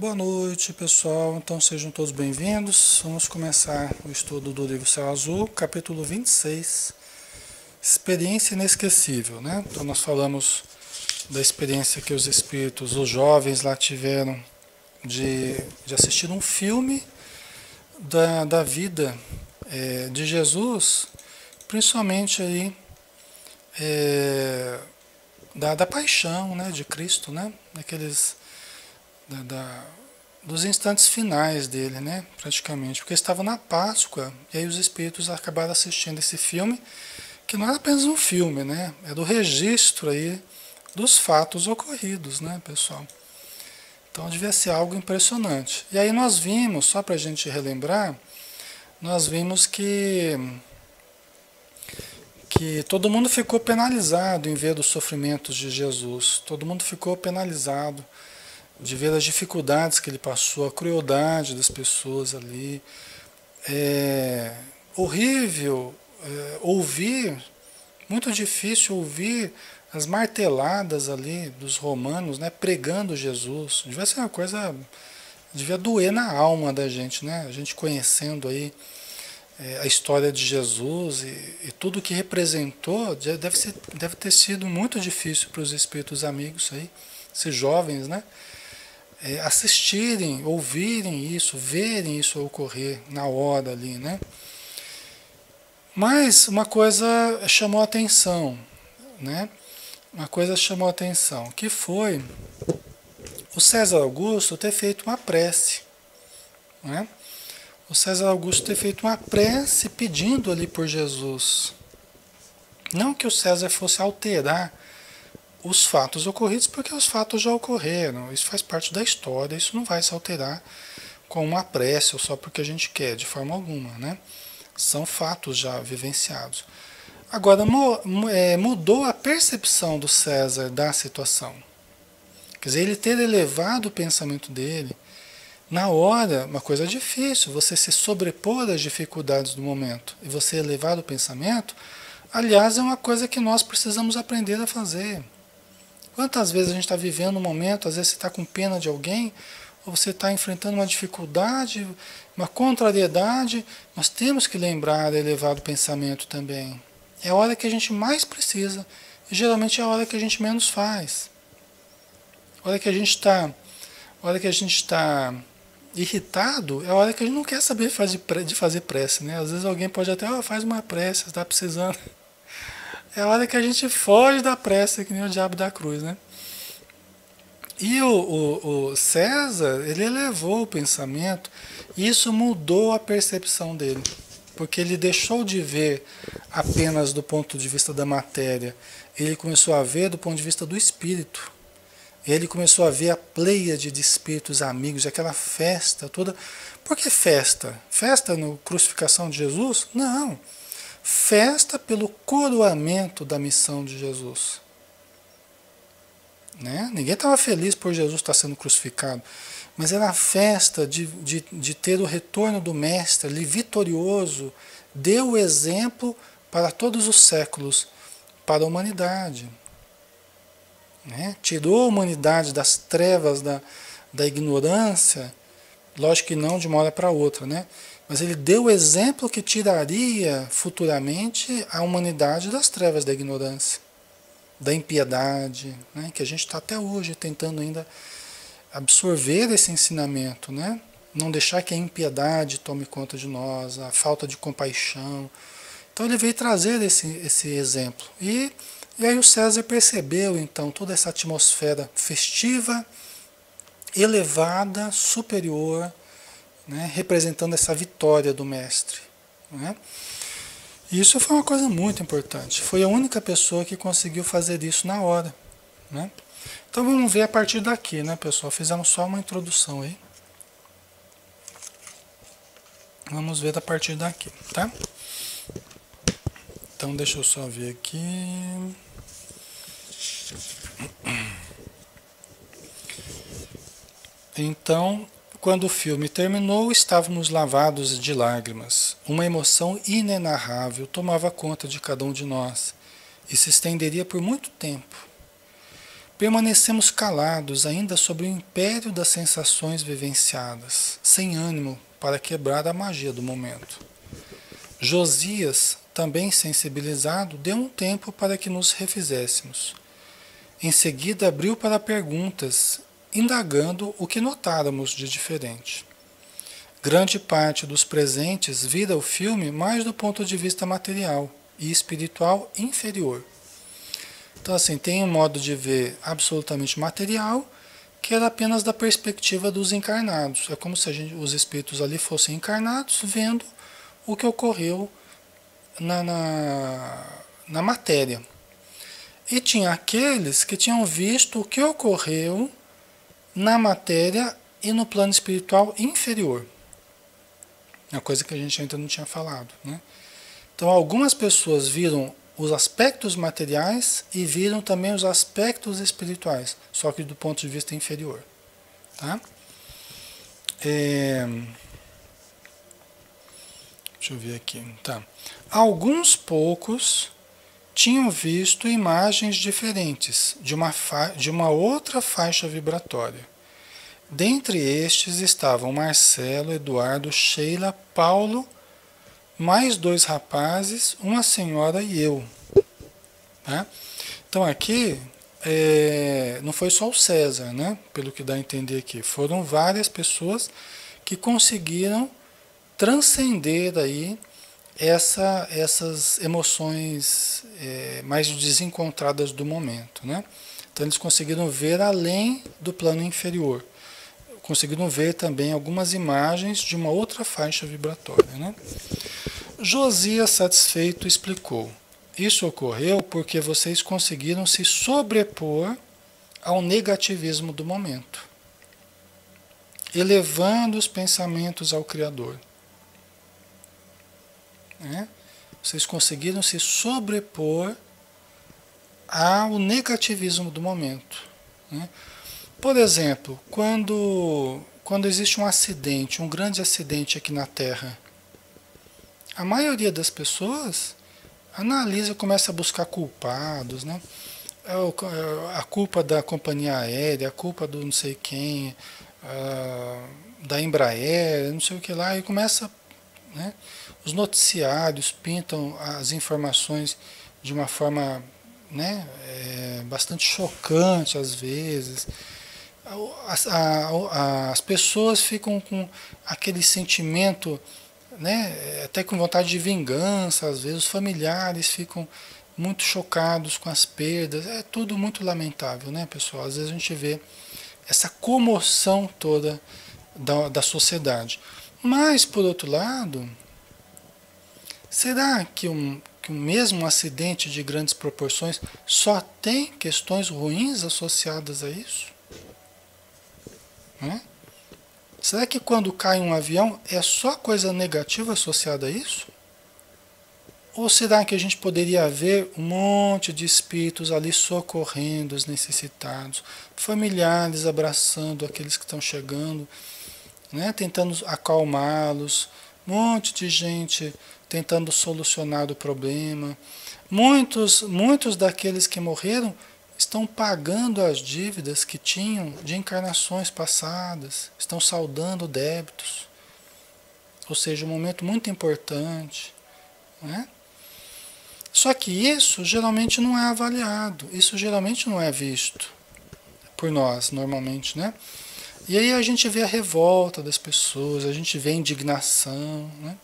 Boa noite, pessoal. Então sejam todos bem-vindos. Vamos começar o estudo do livro Céu Azul, capítulo 26, Experiência Inesquecível, né? Então nós falamos da experiência que os espíritos, os jovens lá tiveram de assistir um filme da vida de Jesus, principalmente aí da paixão, né, de Cristo, né? Daqueles dos instantes finais dele, né, praticamente, porque estava na Páscoa e aí os espíritos acabaram assistindo esse filme, que não era apenas um filme, né, é do registro aí dos fatos ocorridos, né, pessoal. Então devia ser algo impressionante. E aí nós vimos, só para a gente relembrar, nós vimos que todo mundo ficou penalizado em ver os sofrimentos de Jesus, todo mundo ficou penalizado de ver as dificuldades que ele passou, a crueldade das pessoas ali. É horrível ouvir, muito difícil ouvir as marteladas ali dos romanos, né, pregando Jesus. Devia ser uma coisa, devia doer na alma da gente, né? A gente conhecendo aí a história de Jesus e tudo que representou, deve ter sido muito difícil para os espíritos amigos aí, esses jovens, né? Assistirem, ouvirem isso, verem isso ocorrer na hora ali, né? Mas uma coisa chamou a atenção, né? Uma coisa chamou a atenção, que foi o César Augusto ter feito uma prece, né? O César Augusto ter feito uma prece pedindo ali por Jesus. Não que o César fosse alterar os fatos ocorridos, porque os fatos já ocorreram, isso faz parte da história, isso não vai se alterar com uma prece ou só porque a gente quer, de forma alguma, né? São fatos já vivenciados. Agora, mudou a percepção do César da situação. Quer dizer, ele ter elevado o pensamento dele, na hora, uma coisa difícil, você se sobrepor às dificuldades do momento e você elevar o pensamento, aliás, é uma coisa que nós precisamos aprender a fazer. Quantas vezes a gente está vivendo um momento, às vezes você está com pena de alguém, ou você está enfrentando uma dificuldade, uma contrariedade, nós temos que lembrar de elevar o pensamento também. É a hora que a gente mais precisa, e geralmente é a hora que a gente menos faz. A hora que a gente está irritado, é a hora que a gente não quer saber de fazer prece, né? Às vezes alguém pode até, faz uma prece, você está precisando. É a hora que a gente foge da prece, que nem o diabo da cruz, né? E o César, ele elevou o pensamento, e isso mudou a percepção dele, porque ele deixou de ver apenas do ponto de vista da matéria, ele começou a ver do ponto de vista do espírito. Ele começou a ver a pleiade de espíritos amigos, aquela festa toda. Por que festa? Festa na crucificação de Jesus? Não. Festa pelo coroamento da missão de Jesus. Né? Ninguém estava feliz por Jesus estar sendo crucificado, mas era a festa de ter o retorno do Mestre ali vitorioso, deu o exemplo para todos os séculos, para a humanidade. Né? Tirou a humanidade das trevas da ignorância, lógico que não de uma hora para outra, né? Mas ele deu o exemplo que tiraria futuramente a humanidade das trevas da ignorância, da impiedade, né? Que a gente está até hoje tentando ainda absorver esse ensinamento, né? Não deixar que a impiedade tome conta de nós, a falta de compaixão. Então ele veio trazer esse exemplo. E aí o César percebeu então toda essa atmosfera festiva, elevada, superior, né, representando essa vitória do Mestre. Né? E isso foi uma coisa muito importante. Foi a única pessoa que conseguiu fazer isso na hora. Né? Então vamos ver a partir daqui, né, pessoal? Fizemos só uma introdução aí. Vamos ver a partir daqui, tá? Então deixa eu só ver aqui. Então, quando o filme terminou, estávamos lavados de lágrimas. Uma emoção inenarrável tomava conta de cada um de nós e se estenderia por muito tempo. Permanecemos calados ainda sob o império das sensações vivenciadas, sem ânimo para quebrar a magia do momento. Josias, também sensibilizado, deu um tempo para que nos refizéssemos. Em seguida abriu para perguntas, indagando o que notáramos de diferente. Grande parte dos presentes vira o filme mais do ponto de vista material e espiritual inferior. Então, assim, tem um modo de ver absolutamente material, que era apenas da perspectiva dos encarnados. É como se os espíritos ali fossem encarnados, vendo o que ocorreu na matéria. E tinha aqueles que tinham visto o que ocorreu na matéria e no plano espiritual inferior. Uma coisa que a gente ainda não tinha falado, né? Então, algumas pessoas viram os aspectos materiais e viram também os aspectos espirituais, só que do ponto de vista inferior. Tá? Deixa eu ver aqui. Tá. Alguns poucos tinham visto imagens diferentes de uma outra faixa vibratória. Dentre estes estavam Marcelo, Eduardo, Sheila, Paulo, mais 2 rapazes, uma senhora e eu. Né? Então aqui não foi só o César, né? Pelo que dá a entender aqui. Foram várias pessoas que conseguiram transcender aí essas emoções mais desencontradas do momento. Né? Então eles conseguiram ver além do plano inferior. Conseguiram ver também algumas imagens de uma outra faixa vibratória. Né? Josias, satisfeito, explicou: isso ocorreu porque vocês conseguiram se sobrepor ao negativismo do momento, elevando os pensamentos ao Criador. Né? Vocês conseguiram se sobrepor ao negativismo do momento. Né? Por exemplo, quando existe um acidente, um grande acidente aqui na Terra, a maioria das pessoas analisa, começa a buscar culpados, né? A culpa da companhia aérea, a culpa do não sei quem, da Embraer, não sei o que lá, e começa, né? Os noticiários pintam as informações de uma forma, né, bastante chocante às vezes. As pessoas ficam com aquele sentimento, né, até com vontade de vingança, às vezes os familiares ficam muito chocados com as perdas, é tudo muito lamentável, né, pessoal? Às vezes a gente vê essa comoção toda da sociedade. Mas, por outro lado, será que um mesmo acidente de grandes proporções só tem questões ruins associadas a isso? Né? Será que quando cai um avião é só coisa negativa associada a isso? Ou será que a gente poderia ver um monte de espíritos ali socorrendo os necessitados, familiares abraçando aqueles que estão chegando, né, tentando acalmá-los, um monte de gente tentando solucionar o problema. Muitos daqueles que morreram estão pagando as dívidas que tinham de encarnações passadas, estão saldando débitos. Ou seja, um momento muito importante. Né? Só que isso geralmente não é avaliado, isso geralmente não é visto por nós, normalmente, né? E aí a gente vê a revolta das pessoas, a gente vê a indignação, né?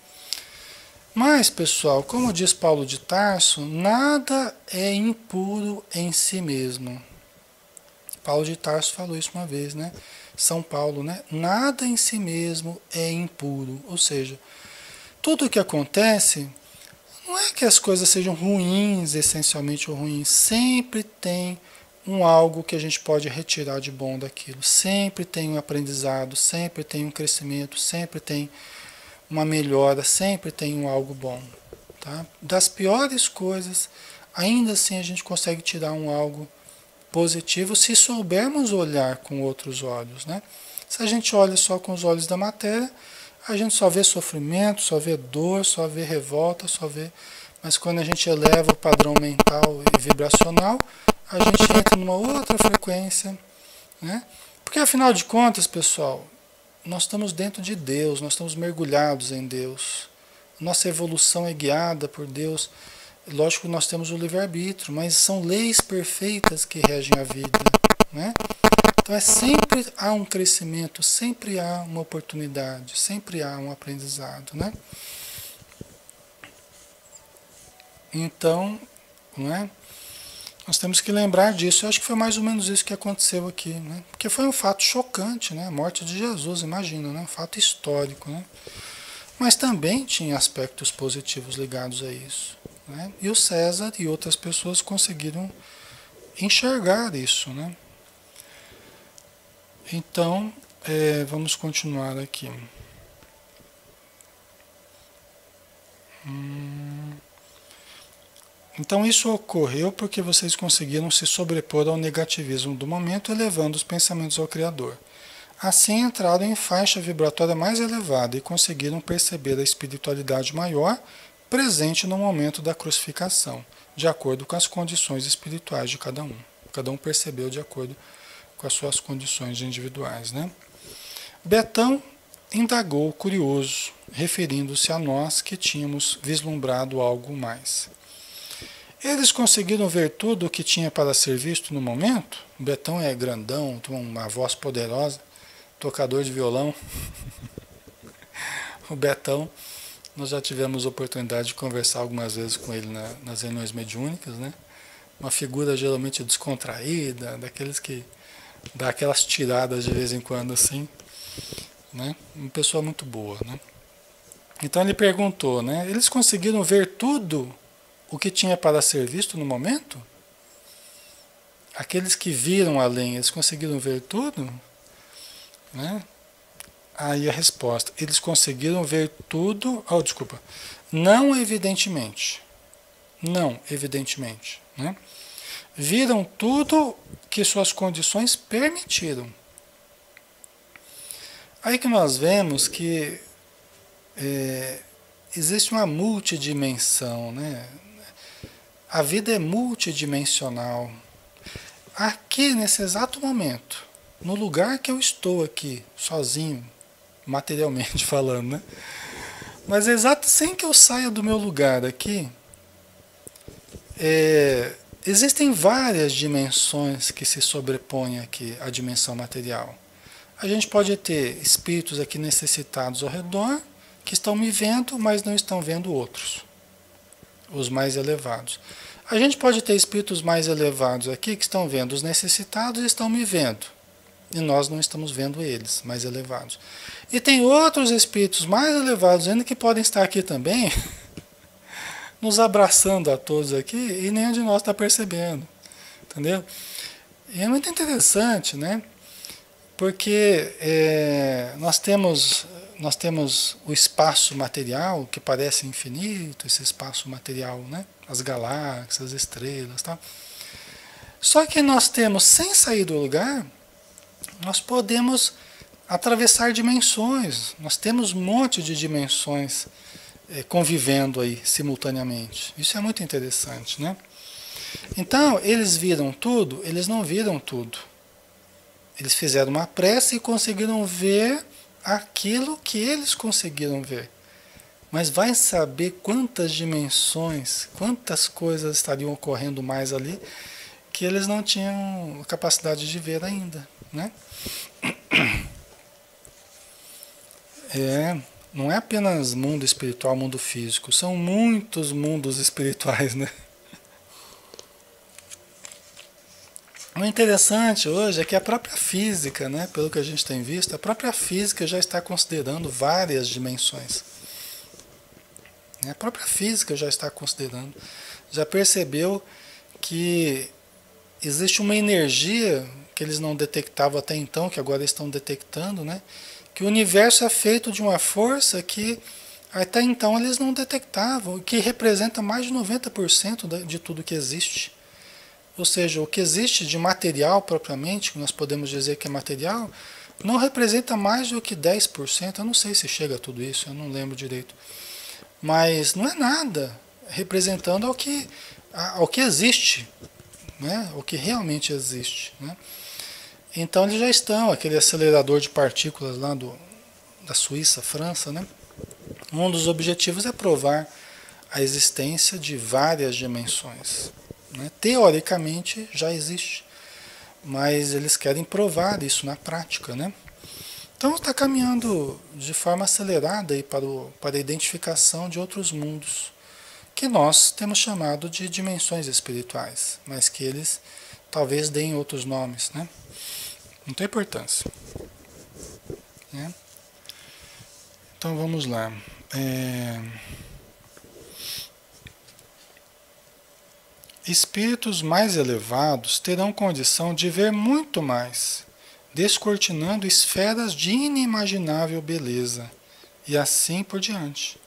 Mas, pessoal, como diz Paulo de Tarso, nada é impuro em si mesmo. Paulo de Tarso falou isso uma vez, né? São Paulo, né? Nada em si mesmo é impuro. Ou seja, tudo o que acontece, não é que as coisas sejam ruins, essencialmente ruins. Sempre tem algo que a gente pode retirar de bom daquilo. Sempre tem um aprendizado, sempre tem um crescimento, sempre tem uma melhora, sempre tem algo bom. Tá? Das piores coisas, ainda assim a gente consegue tirar algo positivo se soubermos olhar com outros olhos. Né? Se a gente olha só com os olhos da matéria, a gente só vê sofrimento, só vê dor, só vê revolta, só vê mas quando a gente eleva o padrão mental e vibracional, a gente entra numa outra frequência, né? Porque afinal de contas, pessoal, nós estamos dentro de Deus, nós estamos mergulhados em Deus. Nossa evolução é guiada por Deus. Lógico que nós temos o livre-arbítrio, mas são leis perfeitas que regem a vida, né? Então sempre há um crescimento, sempre há uma oportunidade, sempre há um aprendizado, né? Então, não é? Nós temos que lembrar disso. Eu acho que foi mais ou menos isso que aconteceu aqui, né? Porque foi um fato chocante, né? A morte de Jesus, imagina, né? Um fato histórico, né? Mas também tinha aspectos positivos ligados a isso, né? E o César e outras pessoas conseguiram enxergar isso, né? Então, vamos continuar aqui. Então isso ocorreu porque vocês conseguiram se sobrepor ao negativismo do momento, elevando os pensamentos ao Criador. Assim entraram em faixa vibratória mais elevada e conseguiram perceber a espiritualidade maior presente no momento da crucificação, de acordo com as condições espirituais de cada um. Cada um percebeu de acordo com as suas condições individuais, né? Betão indagou curioso, referindo-se a nós que tínhamos vislumbrado algo mais. Eles conseguiram ver tudo o que tinha para ser visto no momento? Betão é grandão, tem uma voz poderosa, tocador de violão. O Betão, nós já tivemos oportunidade de conversar algumas vezes com ele nas reuniões mediúnicas, né? Uma figura geralmente descontraída, daqueles que dá aquelas tiradas de vez em quando assim, né? Uma pessoa muito boa, né? Então ele perguntou, né? Eles conseguiram ver tudo o que tinha para ser visto no momento? Aqueles que viram além, eles conseguiram ver tudo? Né? Aí a resposta, eles conseguiram ver tudo, desculpa, não evidentemente, não evidentemente, né? Viram tudo que suas condições permitiram. Aí que nós vemos que existe uma multidimensão, né? A vida é multidimensional. Aqui, nesse exato momento, no lugar que eu estou aqui, sozinho, materialmente falando, né? Mas exato, sem que eu saia do meu lugar aqui, existem várias dimensões que se sobrepõem aqui à dimensão material. A gente pode ter espíritos aqui necessitados ao redor, que estão me vendo, mas não estão vendo outros, os mais elevados. A gente pode ter espíritos mais elevados aqui que estão vendo os necessitados e estão me vendo. E nós não estamos vendo eles, mais elevados. E tem outros espíritos mais elevados ainda que podem estar aqui também, nos abraçando a todos aqui, e nenhum de nós está percebendo. Entendeu? E é muito interessante, né? Porque nós temos o espaço material, que parece infinito, esse espaço material, né? As galáxias, as estrelas, tal. Só que nós temos, sem sair do lugar, nós podemos atravessar dimensões. Nós temos um monte de dimensões convivendo aí simultaneamente. Isso é muito interessante, né? Então, eles viram tudo? Eles não viram tudo. Eles fizeram uma prece e conseguiram ver aquilo que eles conseguiram ver. Mas vai saber quantas dimensões, quantas coisas estariam ocorrendo mais ali que eles não tinham capacidade de ver ainda, né? Não é apenas mundo espiritual, mundo físico, são muitos mundos espirituais, né? O interessante hoje é que a própria física, né, pelo que a gente tem visto, a própria física já está considerando várias dimensões. A própria física já está considerando, já percebeu que existe uma energia que eles não detectavam até então, que agora estão detectando, né? Que o universo é feito de uma força que até então eles não detectavam, que representa mais de 90% de tudo que existe. Ou seja, o que existe de material propriamente, que nós podemos dizer que é material, não representa mais do que 10%. Eu não sei se chega a tudo isso, eu não lembro direito. Mas não é nada. representando ao que existe, né? O que realmente existe, né? Então eles já estão, aquele acelerador de partículas lá da Suíça, França, né? Um dos objetivos é provar a existência de várias dimensões, né? Teoricamente já existe, mas eles querem provar isso na prática, né? Então está caminhando de forma acelerada aí para a identificação de outros mundos, que nós temos chamado de dimensões espirituais, mas que eles talvez deem outros nomes, né? Não tem importância, né? Então vamos lá. Espíritos mais elevados terão condição de ver muito mais, descortinando esferas de inimaginável beleza, e assim por diante.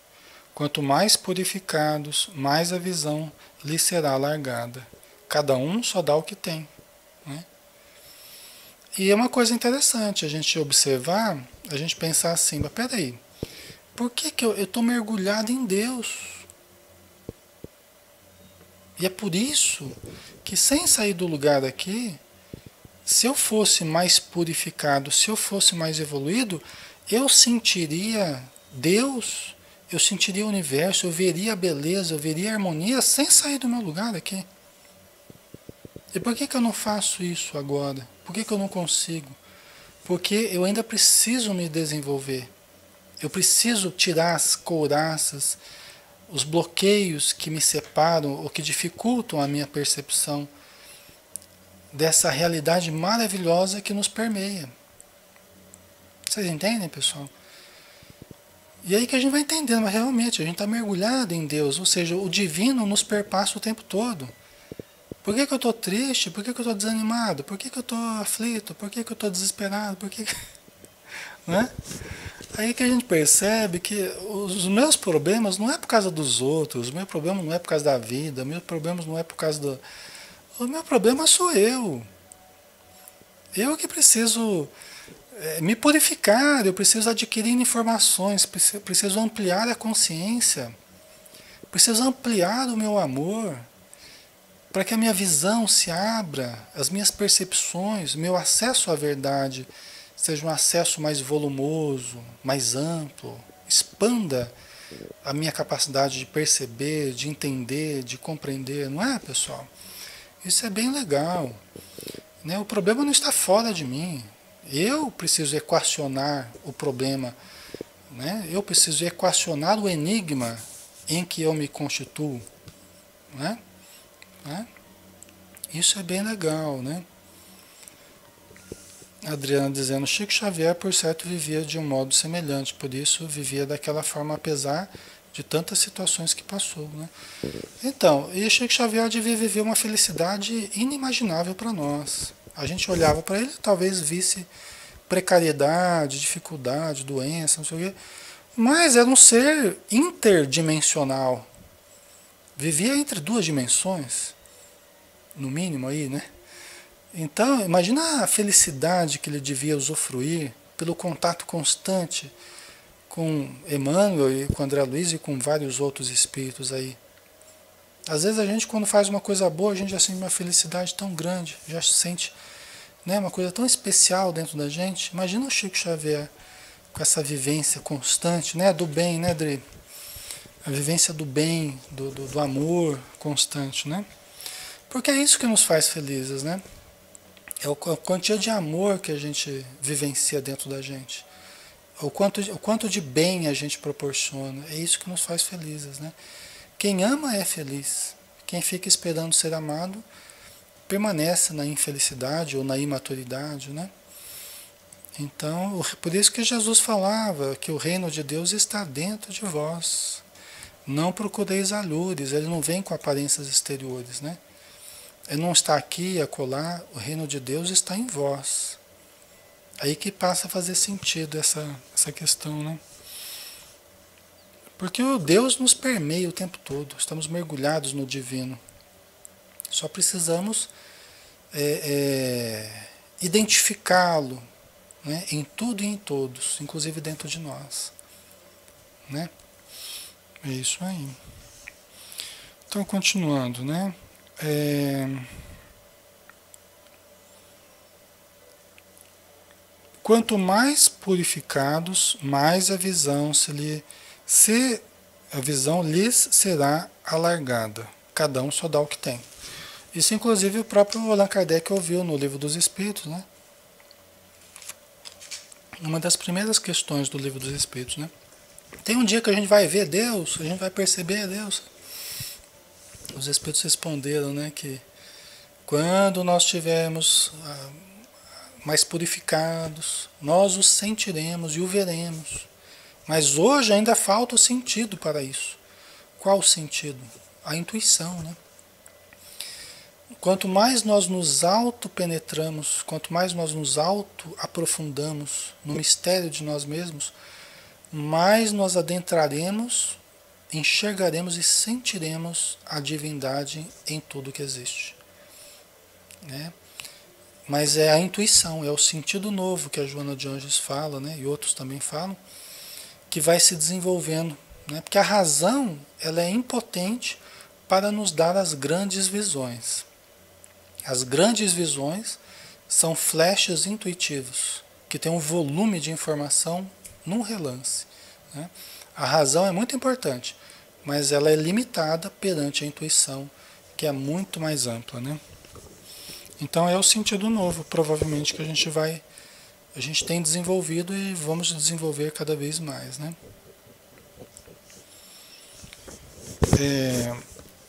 Quanto mais purificados, mais a visão lhes será alargada. Cada um só dá o que tem, né? E é uma coisa interessante a gente observar, a gente pensar assim, mas peraí, por que eu estou mergulhado em Deus? E é por isso que, sem sair do lugar aqui, se eu fosse mais purificado, se eu fosse mais evoluído, eu sentiria Deus, eu sentiria o universo, eu veria a beleza, eu veria a harmonia sem sair do meu lugar aqui. E por que eu não faço isso agora? Por que eu não consigo? Porque eu ainda preciso me desenvolver. Eu preciso tirar as couraças, os bloqueios que me separam ou que dificultam a minha percepção dessa realidade maravilhosa que nos permeia. Vocês entendem, pessoal? E aí que a gente vai entendendo, mas realmente a gente está mergulhado em Deus, ou seja, o divino nos perpassa o tempo todo. Por que eu estou triste? Por que eu estou desanimado? Por que eu estou aflito? Por que eu estou desesperado? Por que... Né? Aí que a gente percebe que os meus problemas não é por causa dos outros, o meu problema não é por causa da vida, os meus problemas não é por causa do... O meu problema sou eu. Eu que preciso me purificar, eu preciso adquirir informações, preciso ampliar a consciência, preciso ampliar o meu amor, para que a minha visão se abra, as minhas percepções, meu acesso à verdade seja um acesso mais volumoso, mais amplo, expanda a minha capacidade de perceber, de entender, de compreender, não é, pessoal? Isso é bem legal, né? O problema não está fora de mim. Eu preciso equacionar o problema, né? Eu preciso equacionar o enigma em que eu me constituo, né? Né? Isso é bem legal, né? Adriana dizendo, Chico Xavier, por certo, vivia de um modo semelhante, por isso vivia daquela forma, apesar de tantas situações que passou, né? Então, e Chico Xavier devia viver uma felicidade inimaginável para nós. A gente olhava para ele, talvez visse precariedade, dificuldade, doença, não sei o quê, mas era um ser interdimensional. Vivia entre duas dimensões, no mínimo aí, né? Então, imagina a felicidade que ele devia usufruir pelo contato constante com Emmanuel e com André Luiz e com vários outros espíritos aí. Às vezes a gente, quando faz uma coisa boa, a gente já sente uma felicidade tão grande, já sente, né, uma coisa tão especial dentro da gente. Imagina o Chico Xavier com essa vivência constante, né, do bem, né, Dri? A vivência do bem, do amor constante, né? Porque é isso que nos faz felizes, né? É a quantia de amor que a gente vivencia dentro da gente. O quanto de bem a gente proporciona. É isso que nos faz felizes, né? Quem ama é feliz. Quem fica esperando ser amado permanece na infelicidade ou na imaturidade, né? Então, por isso que Jesus falava que o reino de Deus está dentro de vós. Não procureis alures. Ele não vem com aparências exteriores, né? Ele não está aqui a colar, o reino de Deus está em vós. Aí que passa a fazer sentido essa questão, né? Porque o Deus nos permeia o tempo todo, estamos mergulhados no divino. Só precisamos identificá-lo, né? Em tudo e em todos, inclusive dentro de nós, né? É isso aí. Então, continuando, né? É, quanto mais purificados, mais a visão lhes será alargada. Cada um só dá o que tem. Isso, inclusive, o próprio Allan Kardec ouviu no Livro dos Espíritos, né? Uma das primeiras questões do Livro dos Espíritos, né? Tem um dia que a gente vai ver Deus, a gente vai perceber Deus. Os Espíritos responderam, né, que quando nós estivermos mais purificados, nós o sentiremos e o veremos. Mas hoje ainda falta o sentido para isso. Qual o sentido? A intuição, né? Quanto mais nós nos auto-penetramos, quanto mais nós nos auto-aprofundamos no mistério de nós mesmos, mais nós adentraremos, enxergaremos e sentiremos a divindade em tudo que existe. Né? Mas é a intuição, é o sentido novo que a Joana de Anjos fala, né? E outros também falam, que vai se desenvolvendo. Né? Porque a razão ela é impotente para nos dar as grandes visões. As grandes visões são flashes intuitivos, que têm um volume de informação num relance. Né? A razão é muito importante, mas ela é limitada perante a intuição, que é muito mais ampla. Né? Então é o sentido novo, provavelmente, que a gente tem desenvolvido e vamos desenvolver cada vez mais. Né?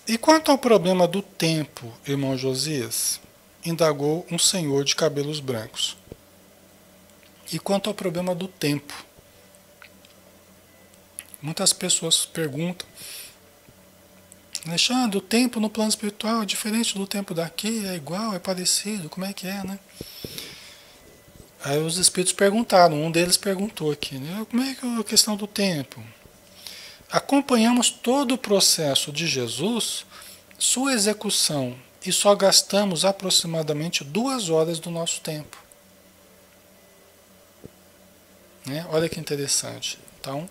E quanto ao problema do tempo, irmão Josias? Indagou um senhor de cabelos brancos. E quanto ao problema do tempo? Muitas pessoas perguntam, Alexandre, o tempo no plano espiritual é diferente do tempo daqui? É igual? É parecido? Como é que é, né? Aí os espíritos perguntaram, um deles perguntou aqui, né? Como é que é a questão do tempo? Acompanhamos todo o processo de Jesus, sua execução, e só gastamos aproximadamente 2 horas do nosso tempo. Né? Olha que interessante. Então,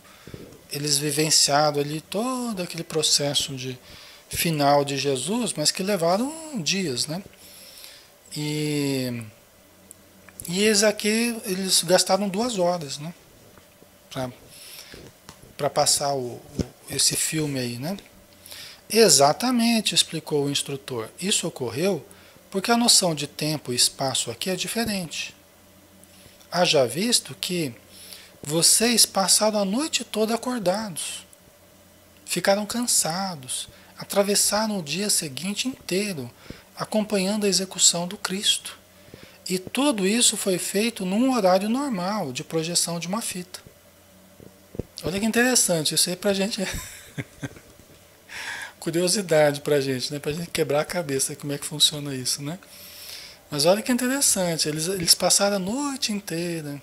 eles vivenciaram ali todo aquele processo de final de Jesus, mas que levaram dias, né? E eles aqui, eles gastaram 2 horas, né? Para passar esse filme aí, né? Exatamente, explicou o instrutor. Isso ocorreu porque a noção de tempo e espaço aqui é diferente. Haja visto que vocês passaram a noite toda acordados, ficaram cansados, atravessaram o dia seguinte inteiro acompanhando a execução do Cristo. E tudo isso foi feito num horário normal de projeção de uma fita. Olha que interessante, isso aí pra gente é curiosidade pra gente, né? Pra gente quebrar a cabeça como é que funciona isso, né? Mas olha que interessante, eles passaram a noite inteira,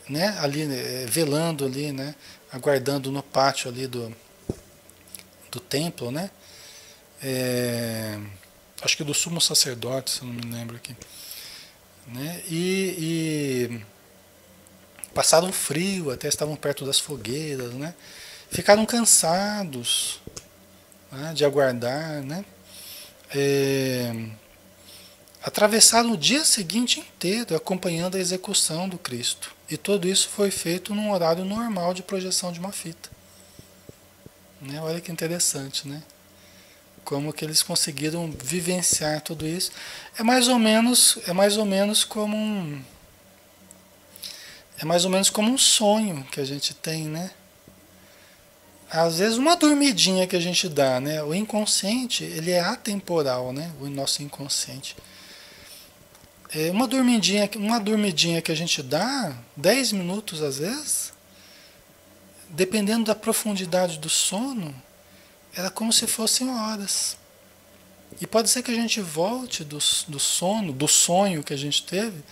né? Ali, velando ali, né? Aguardando no pátio ali do templo, né? Acho que do sumo sacerdote, se eu não me lembro aqui. Né? E passaram frio, até estavam perto das fogueiras, né? Ficaram cansados, né, de aguardar, né? Atravessaram o dia seguinte inteiro acompanhando a execução do Cristo. E tudo isso foi feito num horário normal de projeção de uma fita. Né? Olha que interessante, né? Como que eles conseguiram vivenciar tudo isso. É mais ou menos como um sonho que a gente tem, né? Às vezes uma dormidinha que a gente dá, né? O inconsciente, ele é atemporal, né? O nosso inconsciente. Uma dormidinha que a gente dá, 10 minutos às vezes, dependendo da profundidade do sono, era como se fossem horas. E pode ser que a gente volte do sono, do sonho que a gente teve,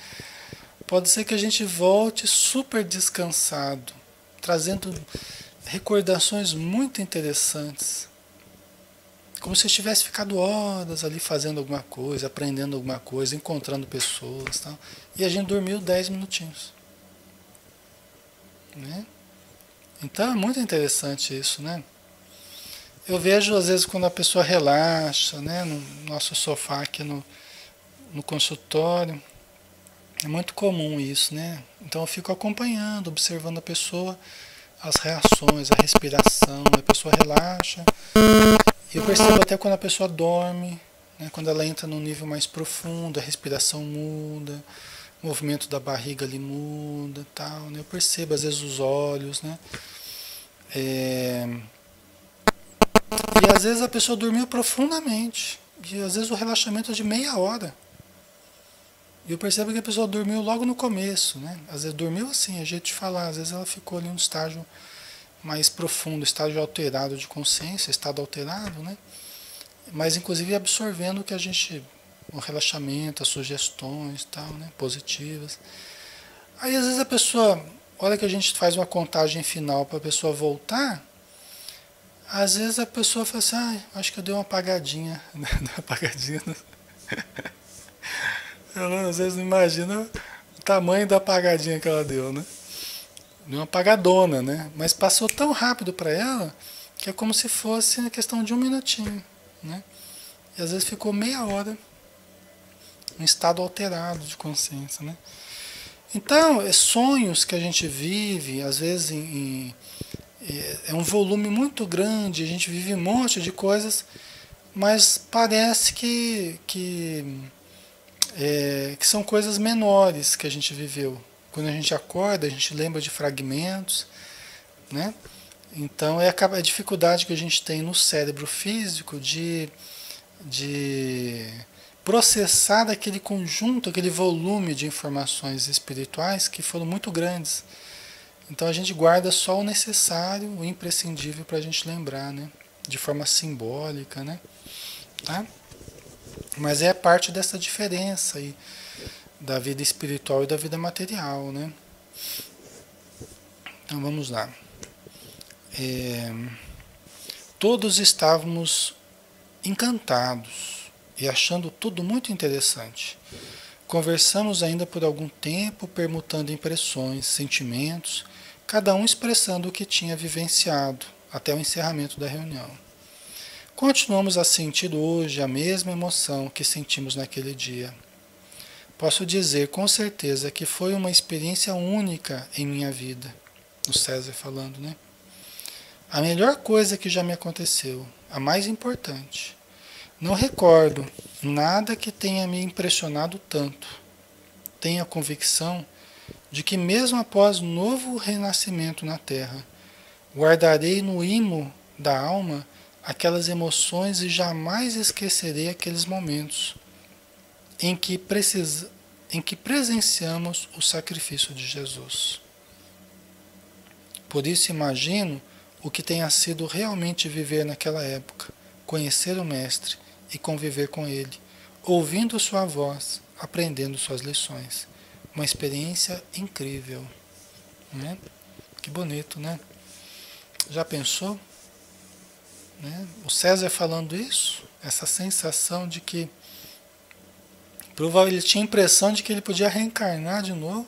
pode ser que a gente volte super descansado, trazendo recordações muito interessantes. Como se tivesse ficado horas ali fazendo alguma coisa, aprendendo alguma coisa, encontrando pessoas, tal. E a gente dormiu 10 minutinhos. Né? Então é muito interessante isso, né? Eu vejo às vezes quando a pessoa relaxa, né, no nosso sofá aqui no consultório, é muito comum isso, né? Então eu fico acompanhando, observando a pessoa, as reações, a respiração, a pessoa relaxa. E eu percebo até quando a pessoa dorme, né, quando ela entra num nível mais profundo, a respiração muda, o movimento da barriga ali muda, tal, né? Eu percebo às vezes os olhos, né? É, e às vezes a pessoa dormiu profundamente. E às vezes o relaxamento é de meia hora. E eu percebo que a pessoa dormiu logo no começo, né? Às vezes dormiu assim, é jeito de falar. Às vezes ela ficou ali num estágio mais profundo, estágio alterado de consciência, estado alterado, né? Mas inclusive absorvendo o que a gente, o relaxamento, as sugestões, tal, né? Positivas. Aí às vezes a pessoa, hora que a gente faz uma contagem final para a pessoa voltar, às vezes a pessoa fala assim, ah, acho que eu dei uma apagadinha, uma apagadinha. Eu às vezes não imagino o tamanho da apagadinha que ela deu, né? Deu uma apagadona, né? Mas passou tão rápido para ela que é como se fosse a questão de um minutinho, né? E às vezes ficou meia hora em estado alterado de consciência, né? Então, sonhos que a gente vive, às vezes é um volume muito grande, a gente vive um monte de coisas, mas parece que são coisas menores que a gente viveu. Quando a gente acorda, a gente lembra de fragmentos, né? Então é a dificuldade que a gente tem no cérebro físico de processar aquele conjunto, aquele volume de informações espirituais que foram muito grandes. Então a gente guarda só o necessário, o imprescindível para a gente lembrar, né? De forma simbólica, né? Tá? Mas é parte dessa diferença aí da vida espiritual e da vida material, né? Então vamos lá. É, todos estávamos encantados e achando tudo muito interessante. Conversamos ainda por algum tempo, permutando impressões, sentimentos, cada um expressando o que tinha vivenciado, até o encerramento da reunião. Continuamos a sentir hoje a mesma emoção que sentimos naquele dia. Posso dizer com certeza que foi uma experiência única em minha vida. O César falando, né? A melhor coisa que já me aconteceu, a mais importante. Não recordo nada que tenha me impressionado tanto. Tenho a convicção de que mesmo após novo renascimento na Terra, guardarei no imo da alma aquelas emoções e jamais esquecerei aqueles momentos em que presenciamos o sacrifício de Jesus. Por isso imagino o que tenha sido realmente viver naquela época, conhecer o Mestre e conviver com ele, ouvindo sua voz, aprendendo suas lições. Uma experiência incrível, né? Que bonito, né? Já pensou? Né? O César falando isso, essa sensação de que provavelmente ele tinha a impressão de que ele podia reencarnar de novo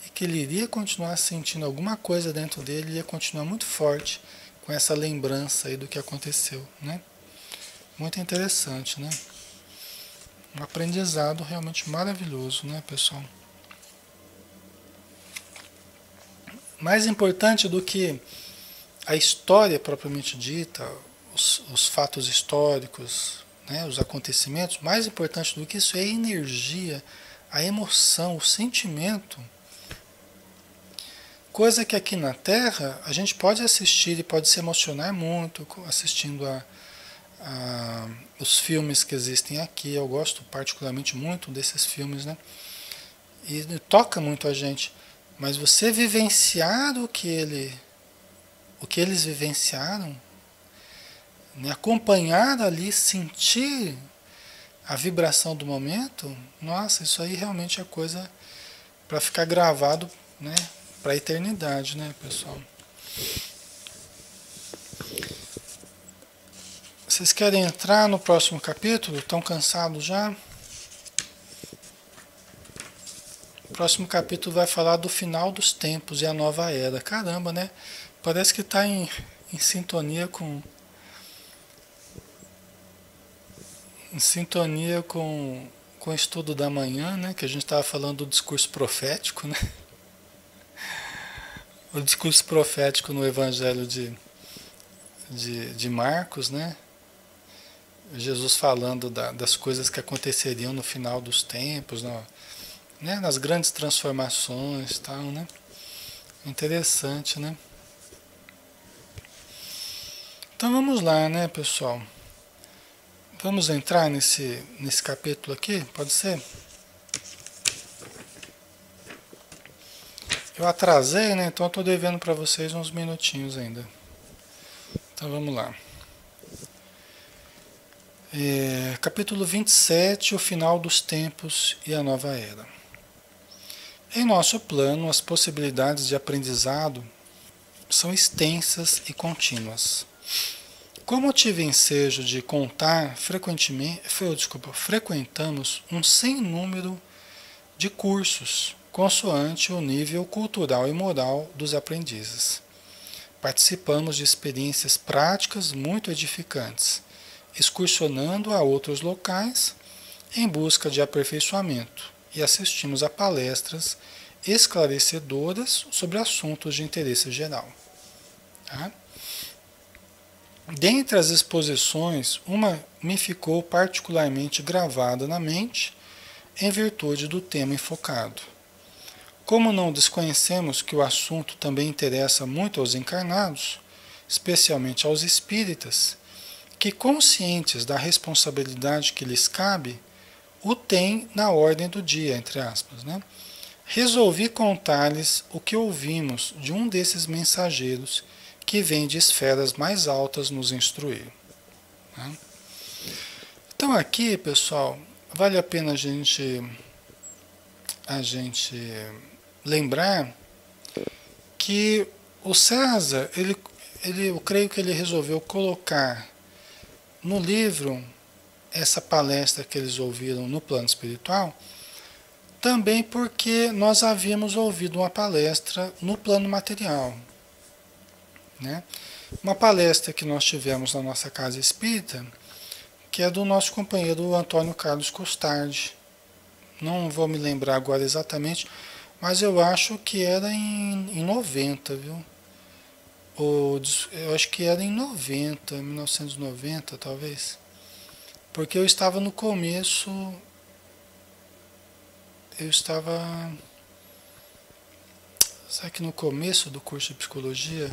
e que ele iria continuar sentindo alguma coisa dentro dele, ia continuar muito forte com essa lembrança aí do que aconteceu, né? Muito interessante, né? Um aprendizado realmente maravilhoso, né, pessoal? Mais importante do que a história propriamente dita, os fatos históricos, né, os acontecimentos, mais importante do que isso é a energia, a emoção, o sentimento. Coisa que aqui na Terra a gente pode assistir e pode se emocionar muito assistindo os filmes que existem aqui. Eu gosto particularmente muito desses filmes, né? E toca muito a gente. Mas você vivenciar o que eles vivenciaram, né? Acompanhar ali, sentir a vibração do momento, nossa, isso aí realmente é coisa para ficar gravado, né? Para a eternidade, né, pessoal? Vocês querem entrar no próximo capítulo? Estão cansados já? O próximo capítulo vai falar do final dos tempos e a nova era. Caramba, né? Parece que está em sintonia em sintonia com o estudo da manhã, né? Que a gente estava falando do discurso profético, né? O discurso profético no Evangelho de Marcos, né? Jesus falando das coisas que aconteceriam no final dos tempos, né? Nas grandes transformações e tal, né? Interessante, né? Então vamos lá, né, pessoal? Vamos entrar nesse capítulo aqui, pode ser? Eu atrasei, né? Então eu estou devendo para vocês uns minutinhos ainda. Então vamos lá. Capítulo 27, o final dos tempos e a nova era. Em nosso plano, as possibilidades de aprendizado são extensas e contínuas. Como tive ensejo de contar, frequentamos um sem número de cursos, consoante o nível cultural e moral dos aprendizes. Participamos de experiências práticas muito edificantes, excursionando a outros locais em busca de aperfeiçoamento e assistimos a palestras esclarecedoras sobre assuntos de interesse geral. Tá? Dentre as exposições, uma me ficou particularmente gravada na mente em virtude do tema enfocado. Como não desconhecemos que o assunto também interessa muito aos encarnados, especialmente aos espíritas, que, conscientes da responsabilidade que lhes cabe, o têm na ordem do dia, entre aspas, né? Resolvi contar-lhes o que ouvimos de um desses mensageiros que vem de esferas mais altas nos instruir. Né? Então aqui, pessoal, vale a pena a gente lembrar que o César, eu creio que ele resolveu colocar no livro essa palestra que eles ouviram no plano espiritual, também porque nós havíamos ouvido uma palestra no plano material. Né? Uma palestra que nós tivemos na nossa casa espírita, que é do nosso companheiro Antônio Carlos Costardi. Não vou me lembrar agora exatamente, mas eu acho que era em 90, viu? Eu acho que era em 90, 1990 talvez. Porque eu estava no começo. Será que no começo do curso de psicologia?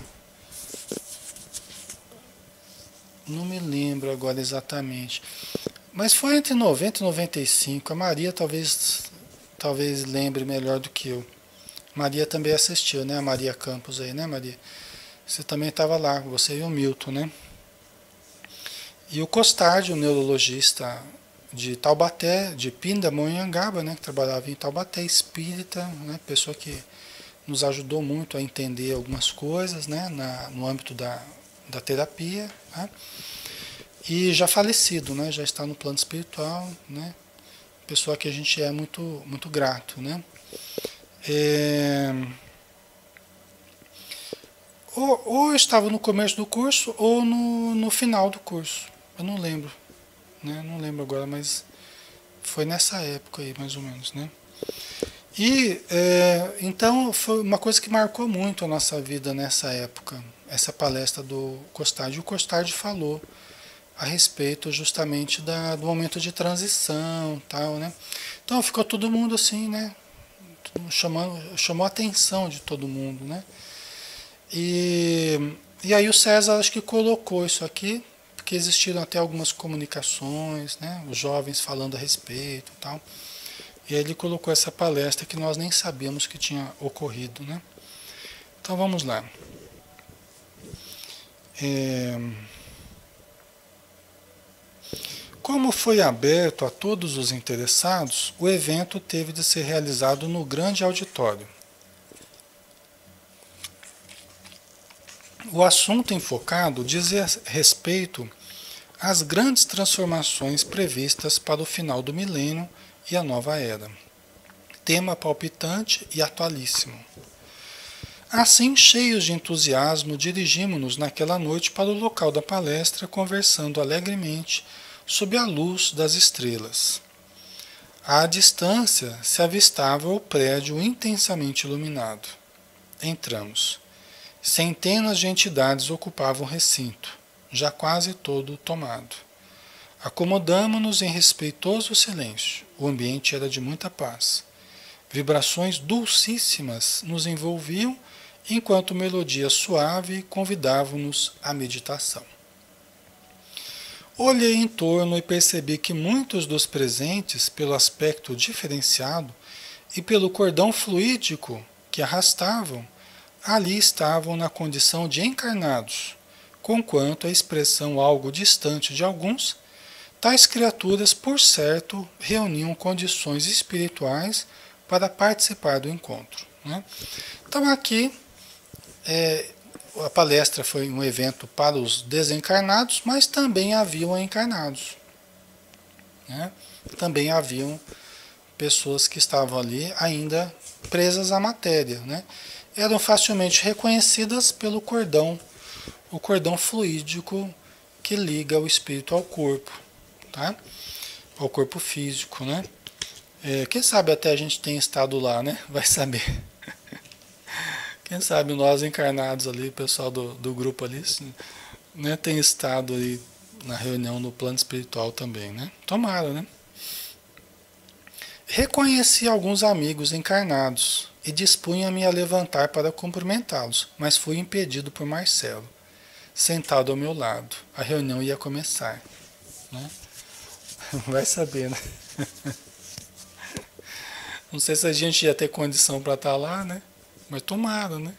Não me lembro agora exatamente. Mas foi entre 90 e 95. A Maria talvez lembre melhor do que eu. Maria também assistiu, né? A Maria Campos aí, né, Maria? Você também estava lá, você e o Milton, né? E o Costardi, o neurologista de Taubaté, de Pindamonhangaba, né? Que trabalhava em Taubaté, espírita, né? Pessoa que nos ajudou muito a entender algumas coisas, né? No âmbito da terapia, né? E já falecido, né? Já está no plano espiritual, né? Pessoa que a gente é muito, muito grato, né? Ou eu estava no começo do curso ou no final do curso. Eu não lembro, né? Não lembro agora, mas foi nessa época aí, mais ou menos, né? E então foi uma coisa que marcou muito a nossa vida nessa época, essa palestra do Costardi. O Costardi falou a respeito justamente do momento de transição, tal, né? Então ficou todo mundo assim, né? Chamou a atenção de todo mundo, né? E aí o César acho que colocou isso aqui, porque existiram até algumas comunicações, né? Os jovens falando a respeito, tal. E aí ele colocou essa palestra que nós nem sabíamos que tinha ocorrido, né? Então vamos lá. Como foi aberto a todos os interessados, o evento teve de ser realizado no grande auditório. O assunto enfocado dizia respeito às grandes transformações previstas para o final do milênio e a nova era. Tema palpitante e atualíssimo. Assim, cheios de entusiasmo, dirigimos-nos naquela noite para o local da palestra, conversando alegremente sob a luz das estrelas. À distância se avistava o prédio intensamente iluminado. Entramos. Centenas de entidades ocupavam o recinto, já quase todo tomado. Acomodamo-nos em respeitoso silêncio. O ambiente era de muita paz. Vibrações dulcíssimas nos envolviam, enquanto melodia suave convidavam-nos à meditação. Olhei em torno e percebi que muitos dos presentes, pelo aspecto diferenciado e pelo cordão fluídico que arrastavam, ali estavam na condição de encarnados, conquanto a expressão algo distante de alguns, tais criaturas, por certo, reuniam condições espirituais para participar do encontro. Né? Então aqui a palestra foi um evento para os desencarnados, mas também haviam encarnados. Né? Também haviam pessoas que estavam ali ainda presas à matéria. Né? Eram facilmente reconhecidas pelo cordão, o cordão fluídico que liga o espírito ao corpo, tá? Ao corpo físico, né? Quem sabe até a gente tem estado lá, né? Vai saber. Quem sabe nós encarnados ali, o pessoal do grupo ali, né? Tem estado aí na reunião no plano espiritual também, né? Tomara, né? Reconheci alguns amigos encarnados e dispunha-me a levantar para cumprimentá-los, mas fui impedido por Marcelo, sentado ao meu lado. A reunião ia começar. Né? Vai saber, né? Não sei se a gente ia ter condição para estar lá, né? Mas tomara, né?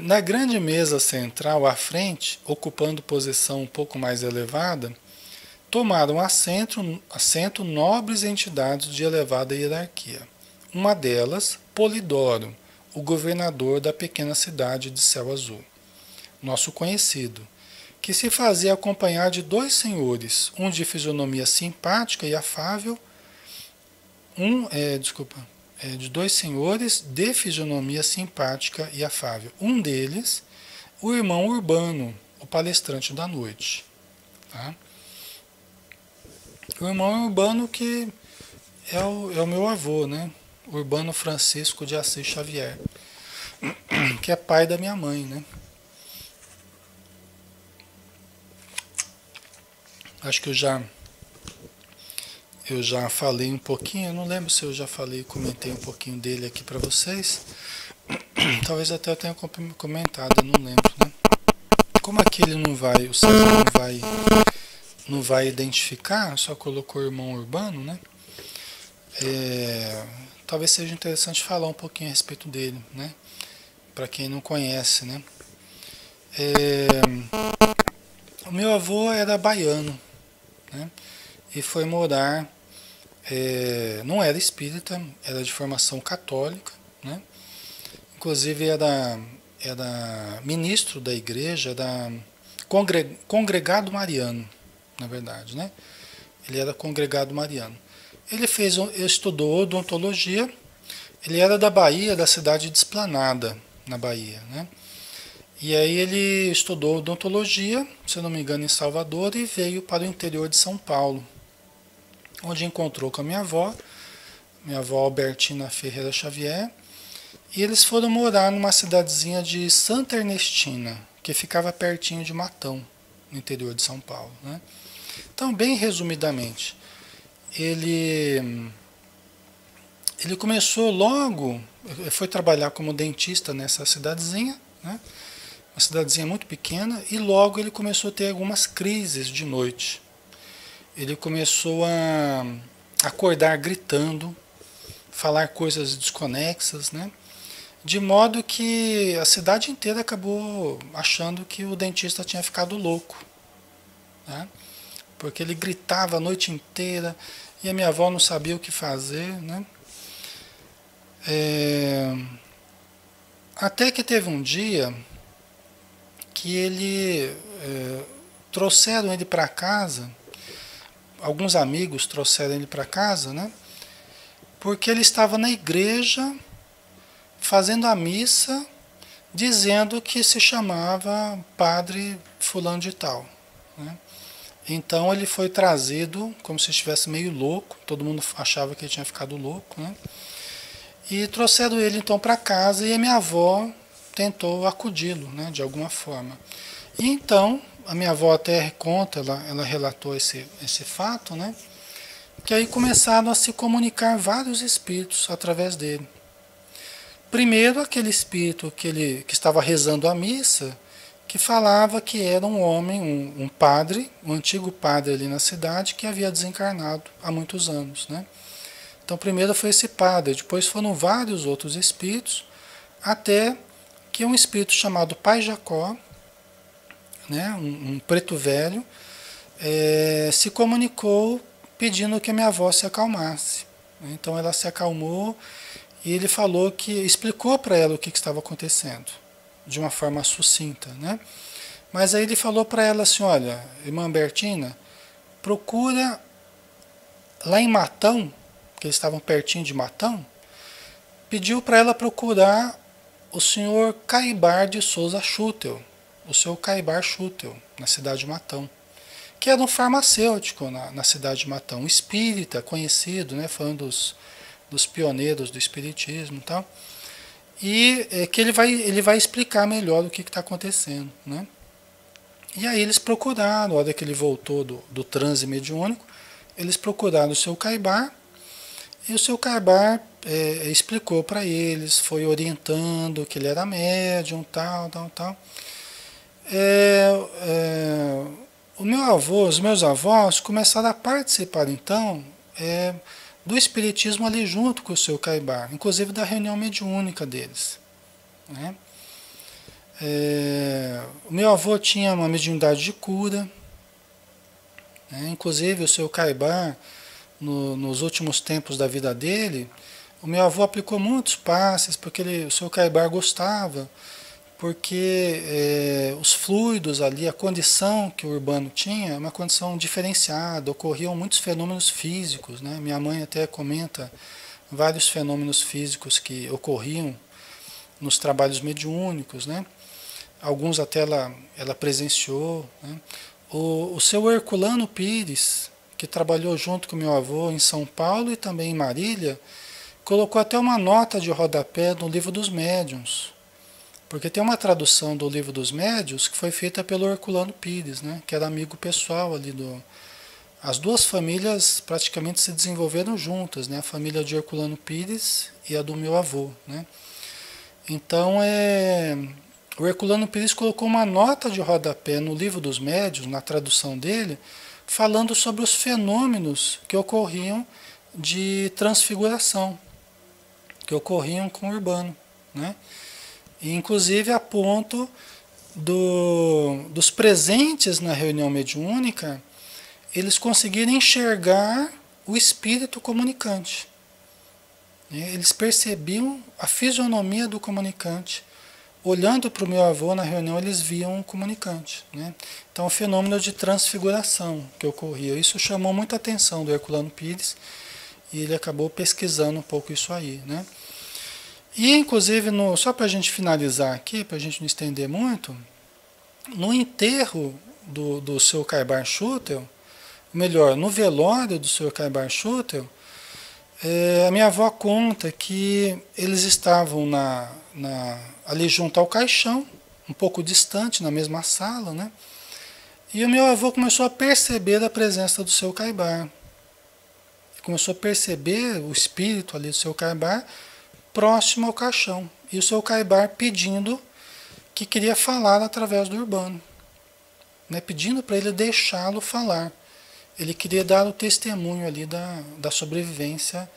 Na grande mesa central à frente, ocupando posição um pouco mais elevada, tomaram assento nobres entidades de elevada hierarquia. Uma delas, Polidoro, o governador da pequena cidade de Céu Azul, nosso conhecido, que se fazia acompanhar de dois senhores, um de fisionomia simpática e afável, de dois senhores de fisionomia simpática e afável. Um deles, o irmão Urbano, o palestrante da noite. Tá? O irmão Urbano que é o meu avô, né? Urbano Francisco de Assis Xavier, que é pai da minha mãe, né? Acho que eu já falei um pouquinho, eu não lembro se eu já comentei um pouquinho dele aqui para vocês. Talvez até eu tenha comentado, eu não lembro, né? Como aqui ele o César não vai identificar, só colocou o irmão Urbano, né? Talvez seja interessante falar um pouquinho a respeito dele, né? Para quem não conhece, né? O meu avô era baiano, né? E foi morar, não era espírita, era de formação católica, né? Inclusive era ministro da igreja, congregado mariano, na verdade, né? Ele era congregado mariano. Ele estudou odontologia, ele era da Bahia, da cidade de Esplanada, na Bahia, né? E aí ele estudou odontologia, se eu não me engano, em Salvador, e veio para o interior de São Paulo, onde encontrou com a minha avó Albertina Ferreira Xavier, e eles foram morar numa cidadezinha de Santa Ernestina, que ficava pertinho de Matão, no interior de São Paulo, né? Então, bem resumidamente, ele começou logo, foi trabalhar como dentista nessa cidadezinha, né? Uma cidadezinha muito pequena, e logo ele começou a ter algumas crises de noite. Ele começou a acordar gritando, falar coisas desconexas, né? De modo que a cidade inteira acabou achando que o dentista tinha ficado louco, né? Porque ele gritava a noite inteira e a minha avó não sabia o que fazer, né? Até que teve um dia que trouxeram ele para casa, alguns amigos trouxeram ele para casa, né? Porque ele estava na igreja fazendo a missa, dizendo que se chamava Padre Fulano de Tal, né? Então ele foi trazido como se estivesse meio louco, todo mundo achava que ele tinha ficado louco, né? E trouxeram ele então para casa e a minha avó tentou acudi-lo, né, de alguma forma. E então, a minha avó até conta, ela relatou esse fato, né? Que aí começaram a se comunicar vários espíritos através dele. Primeiro, aquele espírito que estava rezando a missa, que falava que era um homem, um padre, um antigo padre ali na cidade, que havia desencarnado há muitos anos, né? Então, primeiro foi esse padre, depois foram vários outros espíritos, até que um espírito chamado Pai Jacó, né, um preto velho, se comunicou pedindo que a minha avó se acalmasse. Então ela se acalmou e ele falou que explicou para ela o que estava acontecendo, de uma forma sucinta, né? Mas aí ele falou para ela assim, olha, irmã Bertina, procura lá em Matão, que eles estavam pertinho de Matão, pediu para ela procurar o senhor Caibar de Souza Schutel, o seu Caibar Schutel, na cidade de Matão, que era um farmacêutico na cidade de Matão, um espírita conhecido, né, foi um dos pioneiros do espiritismo e tal, e que ele vai explicar melhor o que está acontecendo, né? E aí eles procuraram, na hora que ele voltou do transe mediúnico, eles procuraram o seu Caibar, e o seu Caibar explicou para eles, foi orientando que ele era médium, tal, tal, tal. O meu avô, os meus avós começaram a participar então do espiritismo ali junto com o seu Caibar, inclusive da reunião mediúnica deles, né? O meu avô tinha uma mediunidade de cura, né? Inclusive o seu Caibar, nos últimos tempos da vida dele, o meu avô aplicou muitos passes, porque o seu Caibar gostava, porque os fluidos ali, a condição que o Urbano tinha, é uma condição diferenciada, ocorriam muitos fenômenos físicos, né? Minha mãe até comenta vários fenômenos físicos que ocorriam nos trabalhos mediúnicos, né? Alguns até ela presenciou, né? O seu Herculano Pires, que trabalhou junto com meu avô em São Paulo e também em Marília, colocou até uma nota de rodapé no Livro dos Médiuns, porque tem uma tradução do Livro dos Médiuns que foi feita pelo Herculano Pires, né? Que era amigo pessoal ali do... As duas famílias praticamente se desenvolveram juntas, né? A família de Herculano Pires e a do meu avô, né? Então, o Herculano Pires colocou uma nota de rodapé no Livro dos Médiuns, na tradução dele, falando sobre os fenômenos que ocorriam de transfiguração, que ocorriam com o Urbano, né? E, inclusive a ponto dos presentes na reunião mediúnica, eles conseguirem enxergar o espírito comunicante. Eles percebiam a fisionomia do comunicante. Olhando para o meu avô na reunião, eles viam o comunicante, né? Então, o fenômeno de transfiguração que ocorria. Isso chamou muita atenção do Herculano Pires e ele acabou pesquisando um pouco isso aí, né? E, inclusive, só para a gente finalizar aqui, para a gente não estender muito, no enterro do seu Caibar Schutel, melhor, no velório do seu Caibar Schutel, a minha avó conta que eles estavam ali junto ao caixão, um pouco distante, na mesma sala, né? E o meu avô começou a perceber a presença do seu Caibar. Começou a perceber o espírito ali do seu Caibar próximo ao caixão. E o seu Caibar pedindo que queria falar através do Urbano, né? Pedindo para ele deixá-lo falar. Ele queria dar o testemunho ali da sobrevivência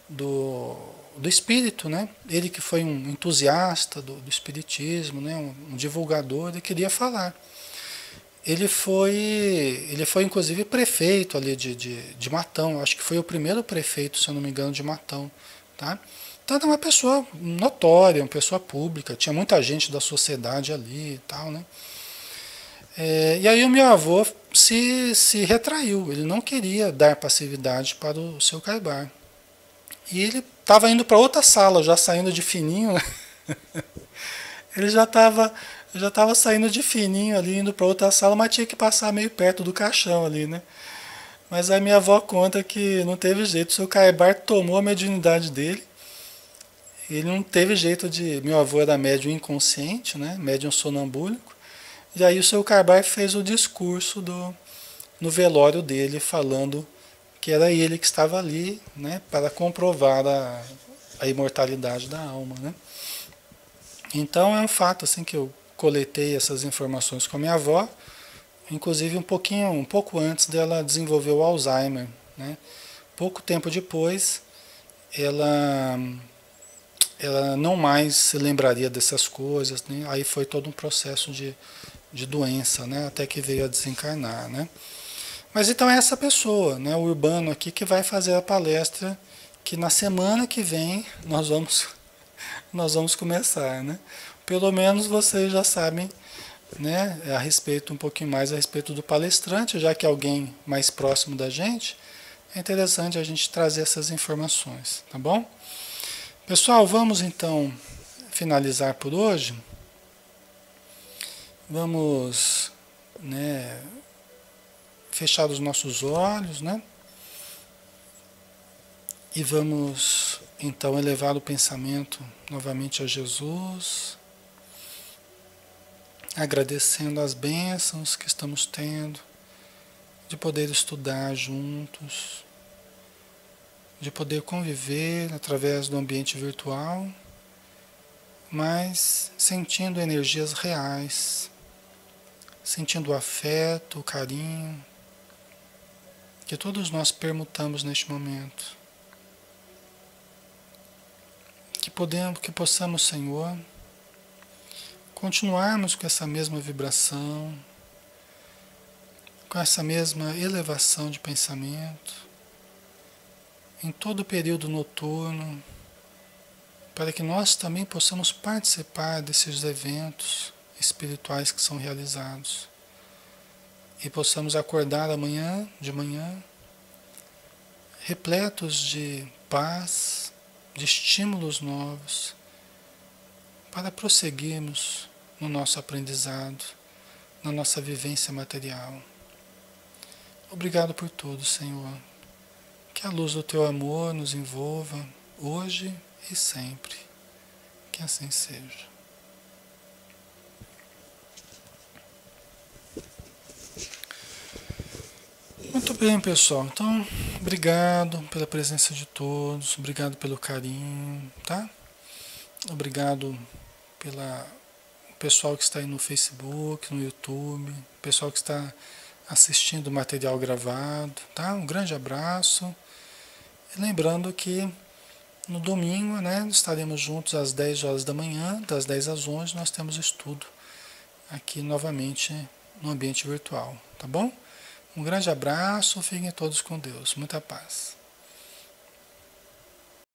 do espírito, né? Ele que foi um entusiasta do espiritismo, né? Um divulgador, ele queria falar. Ele foi inclusive prefeito ali de Matão, acho que foi o primeiro prefeito, se eu não me engano, de Matão, tá? Então era uma pessoa notória, uma pessoa pública, tinha muita gente da sociedade ali e tal, né? E aí o meu avô se retraiu, ele não queria dar passividade para o seu Caibar. E ele estava indo para outra sala, já saindo de fininho, né? Ele já estava Eu já estava saindo de fininho ali, indo para outra sala, mas tinha que passar meio perto do caixão ali, né? Mas a minha avó conta que não teve jeito. O seu Caibar tomou a mediunidade dele. Ele não teve jeito de. Meu avô era médium inconsciente, né? Médium sonambúlico. E aí o seu Caibar fez o discurso no velório dele, falando que era ele que estava ali, né? Para comprovar a imortalidade da alma, né? Então é um fato assim que eu coletei essas informações com a minha avó, inclusive um pouco antes dela desenvolver o Alzheimer, né? Pouco tempo depois, ela ela não mais se lembraria dessas coisas, né? Aí foi todo um processo de doença, né? Até que veio a desencarnar, né? Mas então é essa pessoa, né? O Urbano aqui que vai fazer a palestra que na semana que vem nós vamos começar, né? Pelo menos vocês já sabem, né? A respeito um pouquinho mais a respeito do palestrante, já que é alguém mais próximo da gente, é interessante a gente trazer essas informações, tá bom? Pessoal, vamos então finalizar por hoje. Vamos, né, fechar os nossos olhos, né? E vamos então elevar o pensamento novamente a Jesus, agradecendo as bênçãos que estamos tendo de poder estudar juntos, de poder conviver através do ambiente virtual, mas sentindo energias reais, sentindo o afeto, o carinho que todos nós permutamos neste momento. Que possamos, Senhor, continuarmos com essa mesma vibração, com essa mesma elevação de pensamento, em todo o período noturno, para que nós também possamos participar desses eventos espirituais que são realizados e possamos acordar amanhã, de manhã, repletos de paz, de estímulos novos, para prosseguirmos no nosso aprendizado, na nossa vivência material. Obrigado por tudo, Senhor. Que a luz do Teu amor nos envolva hoje e sempre. Que assim seja. Muito bem, pessoal. Então, obrigado pela presença de todos, obrigado pelo carinho, tá? Obrigado pela pessoal que está aí no Facebook, no YouTube, pessoal que está assistindo o material gravado, tá? Um grande abraço. E lembrando que no domingo, né, estaremos juntos às 10 horas da manhã, das 10 às 11, nós temos estudo aqui novamente no ambiente virtual, tá bom? Um grande abraço, fiquem todos com Deus, muita paz.